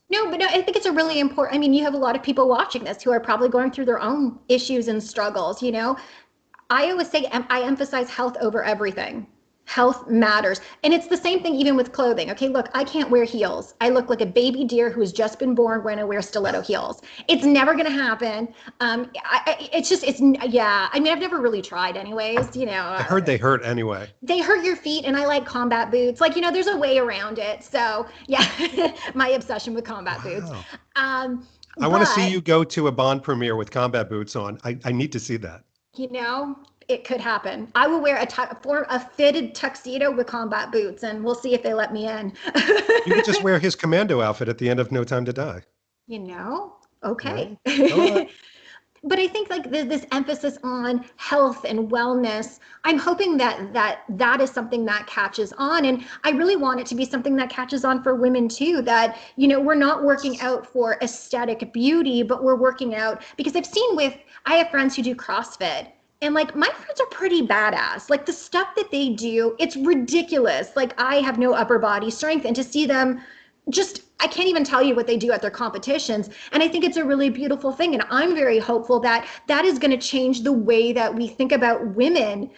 No, I think it's a really important, I mean, you have a lot of people watching this who are probably going through their own issues and struggles, I always say, I emphasize health over everything. Health matters. And it's the same thing even with clothing. Okay, look, I can't wear heels. I look like a baby deer who has just been born when I wear stiletto heels. It's never going to happen. I mean, I've never really tried anyways, I heard they hurt anyway. They hurt your feet, and I like combat boots. Like, there's a way around it. So yeah, my obsession with combat boots. I want to see you go to a Bond premiere with combat boots on. I need to see that. it could happen. I will wear a fitted tuxedo with combat boots, and we'll see if they let me in. You could just wear his commando outfit at the end of No Time to Die. You know? No? Okay. All right. But I think like this emphasis on health and wellness, I'm hoping that is something that catches on. And I really want it to be something that catches on for women too, that, you know, we're not working out for aesthetic beauty, but we're working out because I have friends who do CrossFit. And like my friends are pretty badass. Like the stuff that they do, it's ridiculous. Like I have no upper body strength, and to see them just, I can't even tell you what they do at their competitions. And I think it's a really beautiful thing. And I'm very hopeful that that is going to change the way that we think about women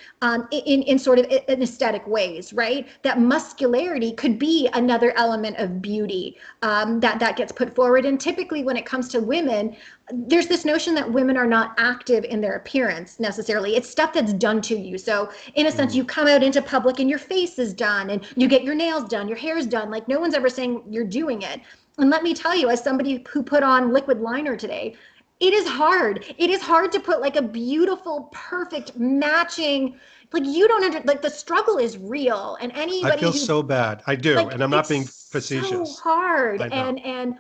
in sort of in aesthetic ways, right? That muscularity could be another element of beauty that gets put forward. And typically when it comes to women, there's this notion that women are not active in their appearance necessarily. It's stuff that's done to you. So in a sense, you come out into public and your face is done and you get your nails done, your hair's done. Like no one's ever saying you're doing it. And let me tell you, as somebody who put on liquid liner today, it is hard. It is hard to put like a beautiful, perfect matching, like you don't like the struggle is real. And I anybody feel who so bad. I do. like And I'm not being it's so facetious. hard. I know. And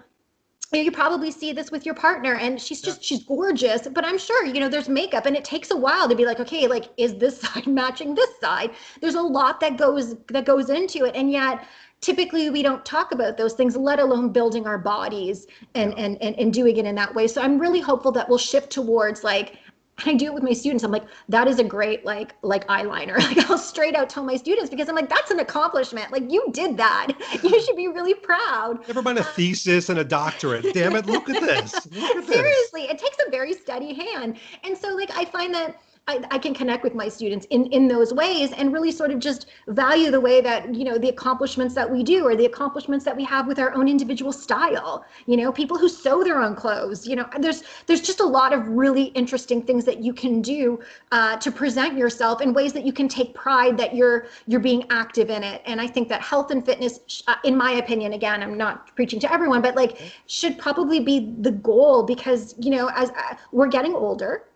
you probably see this with your partner, and she's gorgeous, but I'm sure, you know, there's makeup and it takes a while to be like, okay, like, is this side matching this side? There's a lot that goes into it. And yet typically we don't talk about those things, let alone building our bodies and doing it in that way. So I'm really hopeful that we'll shift towards like, I do it with my students. I'm like, that is a great like eyeliner. Like I'll straight out tell my students because I'm like, that's an accomplishment. Like you did that. You should be really proud. Never mind a thesis and a doctorate. Damn it, look at this. Look at this. Seriously, it takes a very steady hand. And so like I find that I can connect with my students in those ways and really sort of just value the way that, you know, the accomplishments that we do or the accomplishments that we have with our own individual style, you know, people who sew their own clothes, you know, there's just a lot of really interesting things that you can do to present yourself in ways that you can take pride that you're being active in it. And I think that health and fitness, in my opinion, again, I'm not preaching to everyone, but like should probably be the goal because, you know, as we're getting older,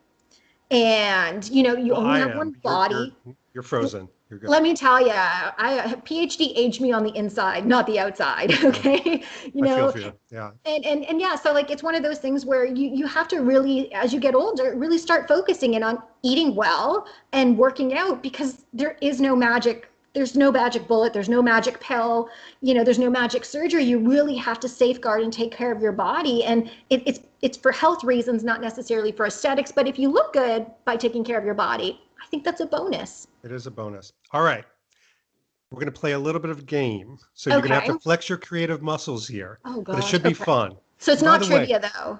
and you know you only have one body. You're frozen. You're good. Let me tell you, I PhD aged me on the inside, not the outside. Okay, you know. I feel for you. Yeah. And yeah, so like it's one of those things where you have to really, as you get older, really start focusing in on eating well and working out because there is no magic. There's no magic bullet. There's no magic pill. You know, there's no magic surgery. You really have to safeguard and take care of your body. And it's for health reasons, not necessarily for aesthetics. But if you look good by taking care of your body, I think that's a bonus. It is a bonus. All right. We're going to play a little bit of a game. So you're going to have to flex your creative muscles here. Oh, God. But it should be fun. So it's not trivia, though.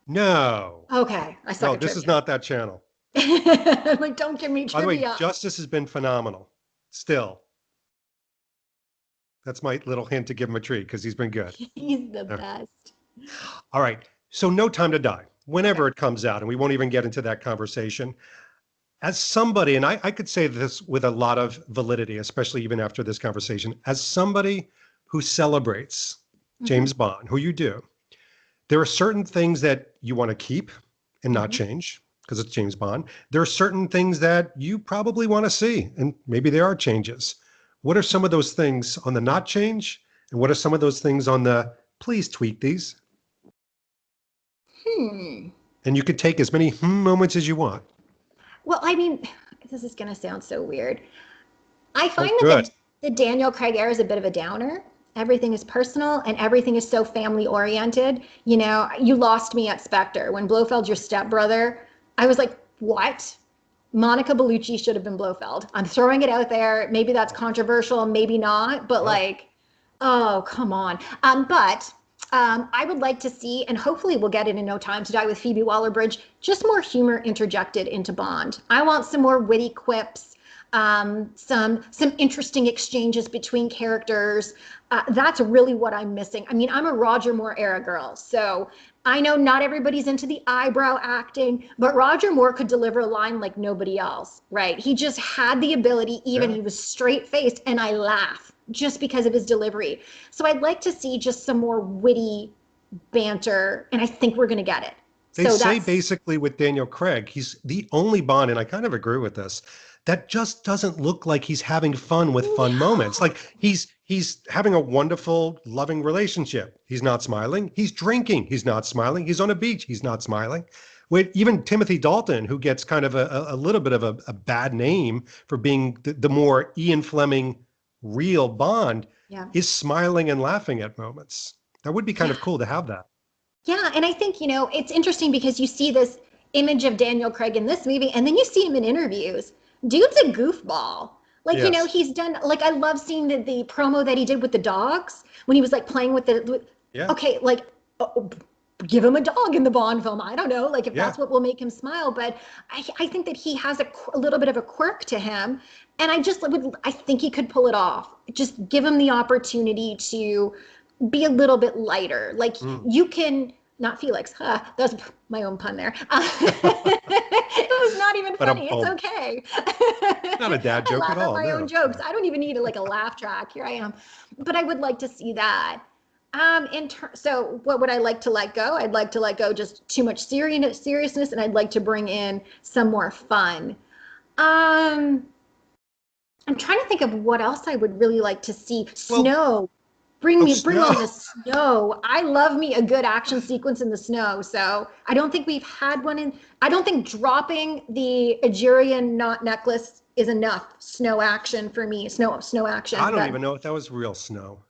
No. Okay. I suck at this trivia. is not that channel. Like, don't give me trivia. By the way, Justice has been phenomenal. Still. That's my little hint to give him a treat because he's been good. He's the best. All right. So No Time to Die, whenever it comes out, and we won't even get into that conversation. As somebody, and I could say this with a lot of validity, especially even after this conversation, as somebody who celebrates James Bond, who you do, there are certain things that you want to keep and not change because it's James Bond. There are certain things that you probably want to see, and maybe there are changes. What are some of those things on the not change? And what are some of those things on the please tweak these? And you could take as many moments as you want. Well, I mean, this is going to sound so weird. I find that the Daniel Craig era is a bit of a downer. Everything is personal and everything is so family oriented. You know, you lost me at Spectre. When Blofeld's your stepbrother, I was like, what? Monica Bellucci should have been Blofeld. I'm throwing it out there. Maybe that's controversial, maybe not, but like, oh, come on. But I would like to see, and hopefully we'll get it in No Time to Die with Phoebe Waller-Bridge, just more humor interjected into Bond. I want some more witty quips, some interesting exchanges between characters. That's really what I'm missing. I mean, I'm a Roger Moore era girl, so I know not everybody's into the eyebrow acting, but Roger Moore could deliver a line like nobody else, right? He just had the ability, he was straight-faced, and I laugh just because of his delivery. So I'd like to see just some more witty banter, and I think we're going to get it. They So say that's basically with Daniel Craig, he's the only Bond, and I kind of agree with this, that just doesn't look like he's having fun with fun moments. no. Like he's having a wonderful, loving relationship. He's not smiling. He's drinking. He's not smiling. He's on a beach. He's not smiling. With even Timothy Dalton, who gets kind of a little bit of a bad name for being the more Ian Fleming real Bond, Yeah. is smiling and laughing at moments. That would be kind Yeah. of cool to have that. Yeah, and I think, it's interesting because you see this image of Daniel Craig in this movie, and then you see him in interviews. Dude's a goofball. Like, Yes. he's done, like, I love seeing the promo that he did with the dogs when he was like playing with Yeah. okay, like, give him a dog in the Bond film. I don't know, like, if Yeah. that's what will make him smile. But I think that he has a little bit of a quirk to him. And I think he could pull it off. Just give him the opportunity to be a little bit lighter. Like Mm. you can, not Felix, huh? That was my own pun there. It was not even But funny. It's okay. not a dad I joke laugh at at all. my own No. jokes. I don't even need like a laugh track. Here I am. But I would like to see that. So what would I like to let go? I'd like to let go just too much seriousness, and I'd like to bring in some more fun. Um, I'm trying to think of what else I would really like to see. Well, Snow. oh, Bring snow. on the snow. I love me a good action sequence in the snow. So I don't think we've had one I don't think dropping the Algerian knot necklace is enough snow action for me. Snow I action, don't but even know if that was real snow.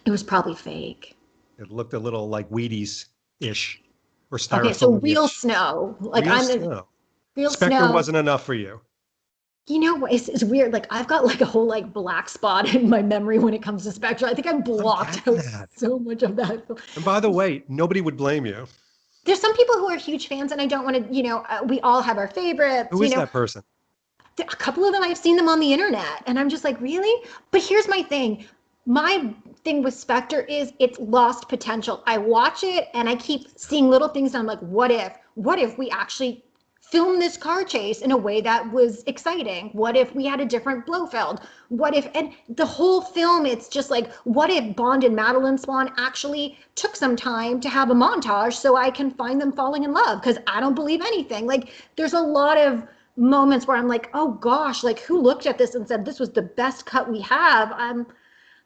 it was probably fake. It looked a little like Wheaties-ish or Okay, so real styrofoam-ish. snow. Like Real I'm the snow. real Spectre snow. wasn't enough for you. What? It's weird. Like I've got like a whole like black spot in my memory when it comes to Spectre. I think I've I'm blocked getting out that. so much of that. And by the way, nobody would blame you. There's some people who are huge fans, and I don't want to. We all have our favorites. Who is that person? A couple of them I've seen them on the internet, and I'm just like, really? But here's my thing. My thing with Spectre is it's lost potential. I watch it and I keep seeing little things, and I'm like, what if? What if we actually film this car chase in a way that was exciting? What if we had a different Blofeld? What if, and the whole film, it's just like, what if Bond and Madeline Swan actually took some time to have a montage so I can find them falling in love? Because I don't believe anything. Like, there's a lot of moments where I'm like, oh gosh, like who looked at this and said this was the best cut we have?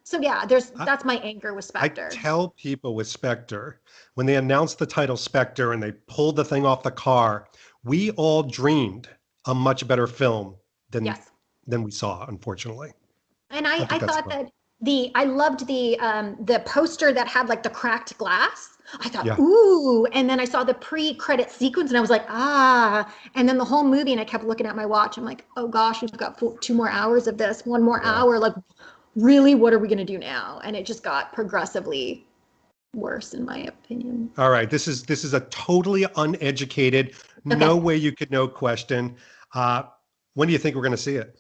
So yeah, I, that's my anger with I Spectre. tell people with Spectre, when they announced the title Spectre and they pulled the thing off the car, we all dreamed a much better film than Yes. than we saw, unfortunately. And I I think that's thought fun. that I loved the poster that had like the cracked glass. I thought, Yeah. ooh, and then I saw the pre-credit sequence and I was like, ah, and then the whole movie, and I kept looking at my watch. I'm like, oh gosh, we've got 2 more hours of this, one more Yeah. hour. Like, really, what are we gonna do now? And it just got progressively worse, in my opinion. All right. This is a totally uneducated, no Okay. way you could know question. Uh, when do you think we're going to see it?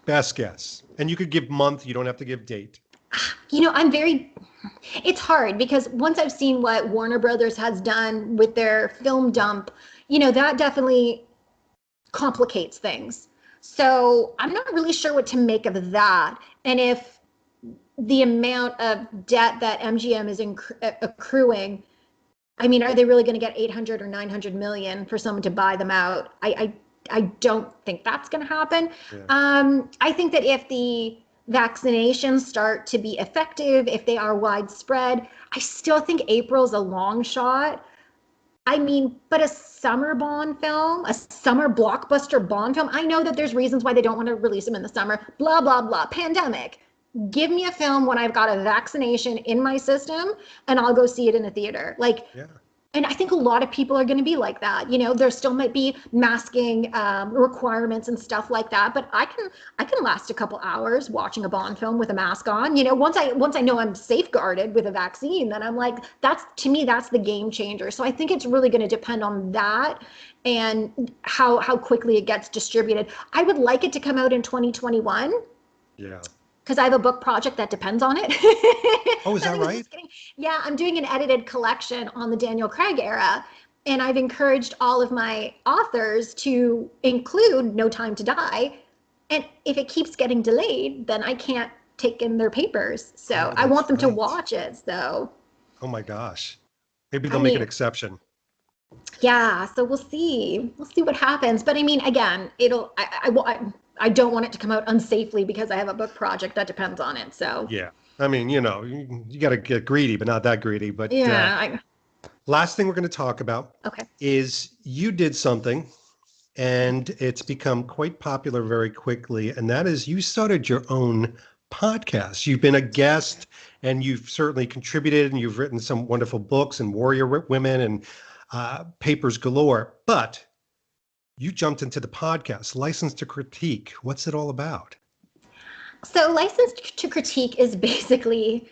Best guess. And you could give month. You don't have to give date. It's hard because once I've seen what Warner Brothers has done with their film dump, that definitely complicates things. So I'm not really sure what to make of that. And if the amount of debt that MGM is accruing, I mean, are they really going to get 800 or 900 million for someone to buy them out? I don't think that's going to happen. Yeah. I think that if the vaccinations start to be effective, if they are widespread, I still think April's a long shot. I mean, but a summer Bond film, a summer blockbuster Bond film, I know that there's reasons why they don't want to release them in the summer, blah, blah, blah, pandemic. Give me a film when I've got a vaccination in my system and I'll go see it in a theater. Like, Yeah. and I think a lot of people are going to be like that. There still might be masking requirements and stuff like that, but I can last a couple hours watching a Bond film with a mask on. Once I know I'm safeguarded with a vaccine, then I'm like, to me that's the game changer. So I think it's really going to depend on that and how quickly it gets distributed. I would like it to come out in 2021 Yeah. because I have a book project that depends on it. Oh, is that Nothing, right? just kidding. Yeah, I'm doing an edited collection on the Daniel Craig era, and I've encouraged all of my authors to include No Time to Die. And if it keeps getting delayed, then I can't take in their papers. So Oh, I want that's them to right. watch it. So Oh my gosh. Maybe I they'll make an mean, exception. yeah, so we'll see. We'll see what happens. But I mean, again, I don't want it to come out unsafely because I have a book project that depends on it. So Yeah. I mean, you got to get greedy, but not that greedy. But yeah, last thing we're going to talk about okay. is you did something and it's become quite popular very quickly. And that is you started your own podcast. You've been a guest and you've certainly contributed and you've written some wonderful books and warrior women and papers galore. But you jumped into the podcast, License to Critique. What's it all about? So License to Critique is basically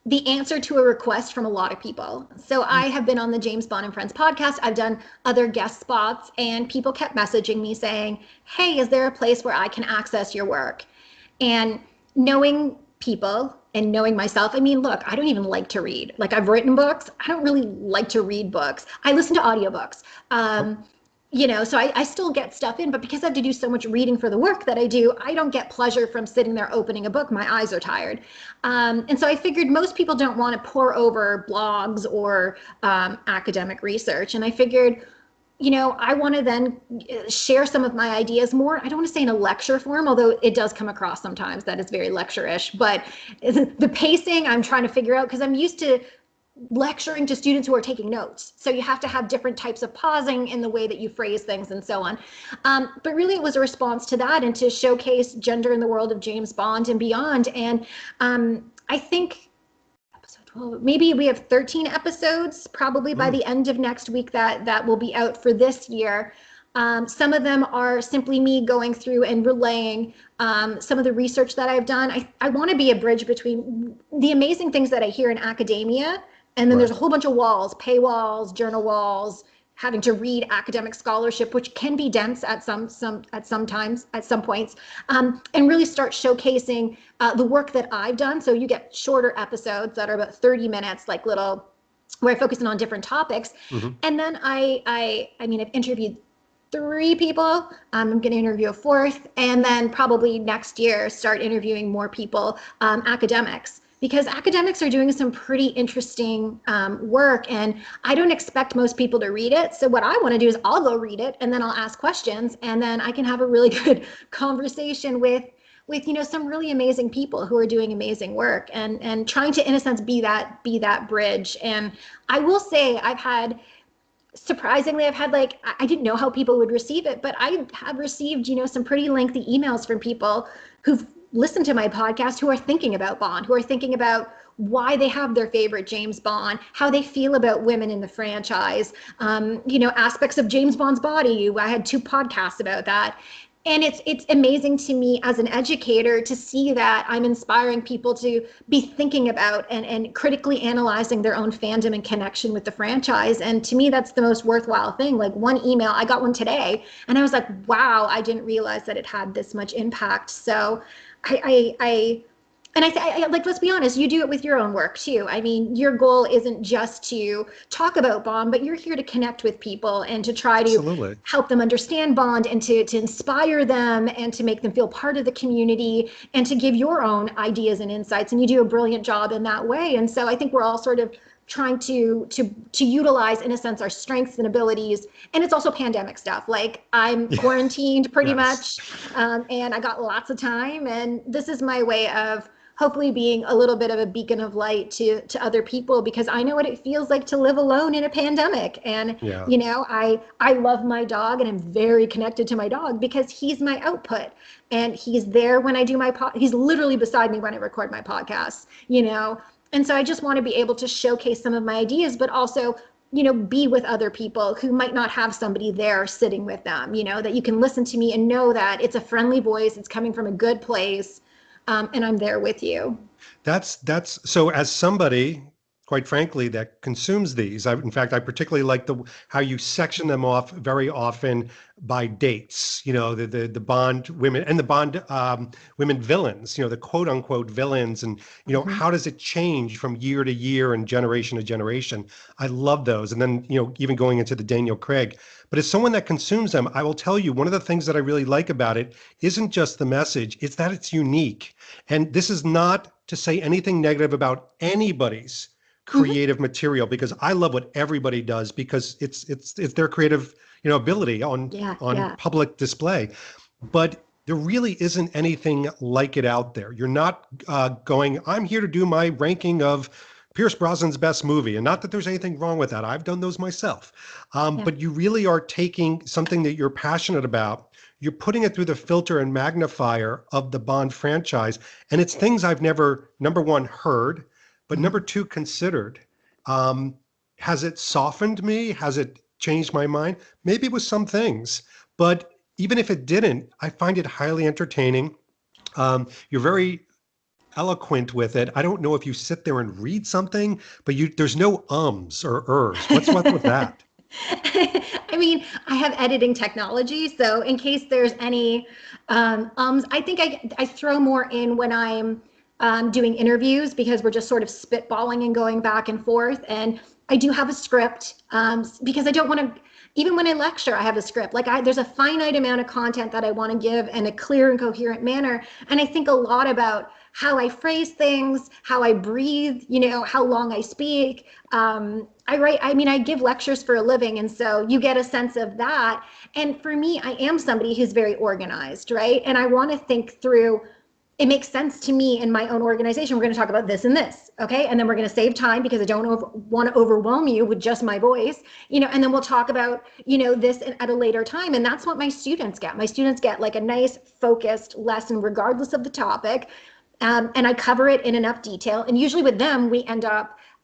the answer to a request from a lot of people. So I have been on the James Bond and Friends podcast. I've done other guest spots, and people kept messaging me saying, hey, is there a place where I can access your work? And knowing people and knowing myself, I mean, look, I don't even like to read. Like, I've written books. I don't really like to read books. I listen to audiobooks. So I still get stuff in, but because I have to do so much reading for the work that I do, I don't get pleasure from sitting there opening a book. My eyes are tired. And so I figured most people don't want to pore over blogs or academic research. And I figured, I want to then share some of my ideas more. I don't want to say in a lecture form, although it does come across sometimes that it's very lecture-ish, but the pacing I'm trying to figure out because I'm used to lecturing to students who are taking notes. So you have to have different types of pausing in the way that you phrase things and so on. But really it was a response to that and to showcase gender in the world of James Bond and beyond. And I think episode 12, maybe we have 13 episodes probably by the end of next week that will be out for this year. Some of them are simply me going through and relaying some of the research that I've done. I want to be a bridge between the amazing things that I hear in academia, and then there's a whole bunch of walls, paywalls, journal walls, having to read academic scholarship, which can be dense at some points, and really start showcasing the work that I've done. So you get shorter episodes that are about 30 minutes, like little, where I focus on different topics. And then I mean, I've interviewed 3 people. I'm going to interview a 4th, and then probably next year start interviewing more people, academics, because academics are doing some pretty interesting work, and I don't expect most people to read it. So what I want to do is I'll go read it, and then I'll ask questions, and then I can have a really good conversation with some really amazing people who are doing amazing work, and trying to, in a sense, be that bridge. And I will say surprisingly, I've had I didn't know how people would receive it, but I have received, some pretty lengthy emails from people who've listened to my podcast who are thinking about Bond, who are thinking about why they have their favorite James Bond, how they feel about women in the franchise, aspects of James Bond's body. I had 2 podcasts about that. And it's amazing to me as an educator to see that I'm inspiring people to be thinking about and critically analyzing their own fandom and connection with the franchise. And to me, that's the most worthwhile thing. Like, one email, I got one today, and I was like, wow, I didn't realize that it had this much impact. So I like, let's be honest, you do it with your own work too. I mean, your goal isn't just to talk about Bond, but you're here to connect with people and to try to help them understand Bond, and to inspire them, and to make them feel part of the community, and to give your own ideas and insights. And you do a brilliant job in that way. And so I think we're all sort of trying to utilize, in a sense, our strengths and abilities. And it's also pandemic stuff. Like, I'm quarantined pretty much, and I got lots of time. And this is my way of hopefully being a little bit of a beacon of light to other people, because I know what it feels like to live alone in a pandemic. And, I love my dog, and I'm very connected to my dog because he's my output, and he's there when I do he's literally beside me when I record my podcasts, And so I just want to be able to showcase some of my ideas, but also, be with other people who might not have somebody there sitting with them, that you can listen to me and know that it's a friendly voice, it's coming from a good place. And I'm there with you. That's so, as somebody, quite frankly, that consumes these, in fact, I particularly like how you section them off very often by dates, the Bond women and the Bond women villains, the quote unquote villains, and, how does it change from year to year and generation to generation? I love those. And then, even going into the Daniel Craig. But as someone that consumes them, I will tell you, one of the things that I really like about it isn't just the message, it's that it's unique. And this is not to say anything negative about anybody's Mhm. creative material, because I love what everybody does, because it's their creative, ability Yeah, on yeah. public display. But there really isn't anything like it out there. You're not going, I'm here to do my ranking of Pierce Brosnan's best movie. And not that there's anything wrong with that. I've done those myself. Yeah. But you really are taking something that you're passionate about, you're putting it through the filter and magnifier of the Bond franchise. And it's things I've never, number one, heard, but number two, considered. Um, has it softened me? Has it changed my mind? Maybe with some things. But even if it didn't, I find it highly entertaining. You're very eloquent with it. I don't know if you sit there and read something, but there's no ums or ers. What's with that? I mean, I have editing technology, so in case there's any ums, I think I throw more in when I'm doing interviews, because we're just sort of spitballing and going back and forth. And I do have a script, because I don't want to. Even when I lecture, I have a script. There's a finite amount of content that I want to give in a clear and coherent manner, and I think a lot about how I phrase things, how I breathe, how long I speak. I give lectures for a living. And so you get a sense of that. And for me, I am somebody who's very organized, right? And I want to think through, it makes sense to me in my own organization. We're going to talk about this and this. Okay. And then we're going to save time, because I don't want to overwhelm you with just my voice, and then we'll talk about, this at a later time. And that's what my students get. My students get like a nice focused lesson, regardless of the topic. And I cover it in enough detail. And usually with them,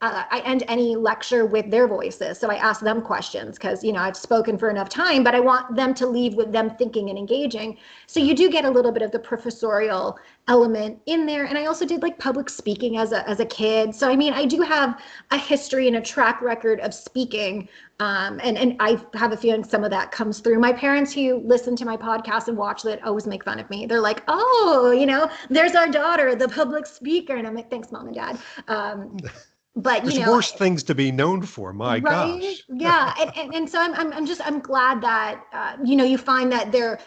I end any lecture with their voices. So I ask them questions, because, I've spoken for enough time, but I want them to leave with them thinking and engaging. So you do get a little bit of the professorial element in there. And I also did like public speaking as a kid. So, I mean, I do have a history and a track record of speaking. And I have a feeling some of that comes through. My parents, who listen to my podcast and watch it, always make fun of me. They're like, oh, there's our daughter, the public speaker. And I'm like, thanks, mom and dad. But There's worse things to be known for. My right, gosh. yeah. And so I'm glad that you find that they're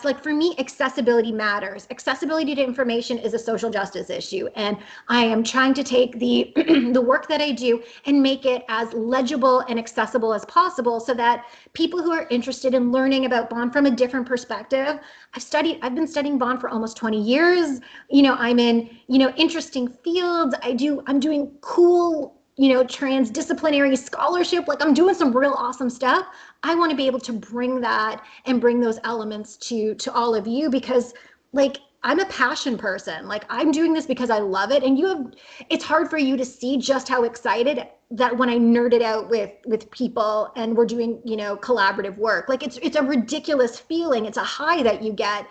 like, for me, accessibility matters. Accessibility to information is a social justice issue, and I am trying to take the the work that I do and make it as legible and accessible as possible, so that people who are interested in learning about Bond from a different perspective. I've been studying Bond for almost 20 years. I'm in interesting fields. I'm doing cool, transdisciplinary scholarship. Like, I'm doing some real awesome stuff. I want to be able to bring that and bring those elements to all of you, because, like, I'm a passion person. Like, I'm doing this because I love it. And it's hard for you to see just how excited that when I nerd it out with people and we're doing, collaborative work. Like, it's a ridiculous feeling. It's a high that you get.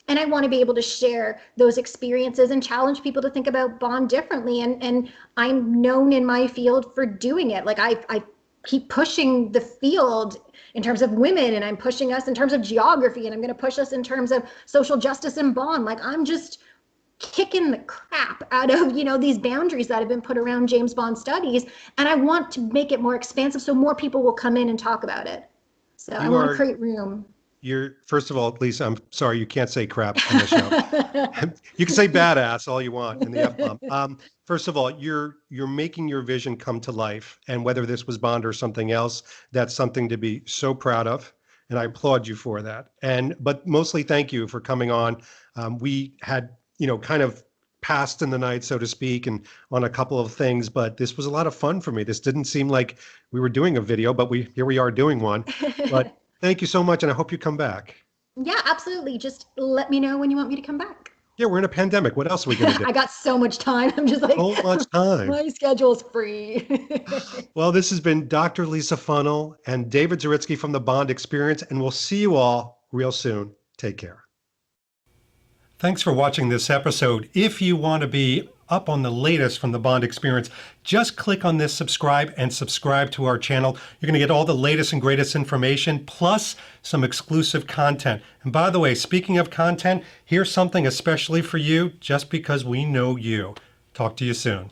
And I want to be able to share those experiences and challenge people to think about Bond differently. And I'm known in my field for doing it. Like, I keep pushing the field in terms of women, and I'm pushing us in terms of geography, and I'm going to push us in terms of social justice and Bond. Like, I'm just kicking the crap out of, these boundaries that have been put around James Bond studies. And I want to make it more expansive so more people will come in and talk about it. So I You want to are create room. You're first of all, Lisa, I'm sorry you can't say crap on the show. You can say badass all you want in the F bomb. First of all, you're making your vision come to life, and whether this was Bond or something else, that's something to be so proud of, and I applaud you for that. But mostly, thank you for coming on. We had kind of passed in the night, so to speak, and on a couple of things, but this was a lot of fun for me. This didn't seem like we were doing a video, but here we are doing one. But thank you so much, and I hope you come back. Yeah, absolutely. Just let me know when you want me to come back. Yeah, we're in a pandemic. What else are we going to do? I got so much time. I'm just like, So much time. my schedule's free. Well, this has been Dr. Lisa Funnell and David Zaritsky from the Bond Experience, and we'll see you all real soon. Take care. Thanks for watching this episode. If you want to be up on the latest from the Bond Experience, just click on this subscribe and subscribe to our channel. You're going to get all the latest and greatest information, plus some exclusive content. And by the way, speaking of content, here's something especially for you, just because we know you. Talk to you soon.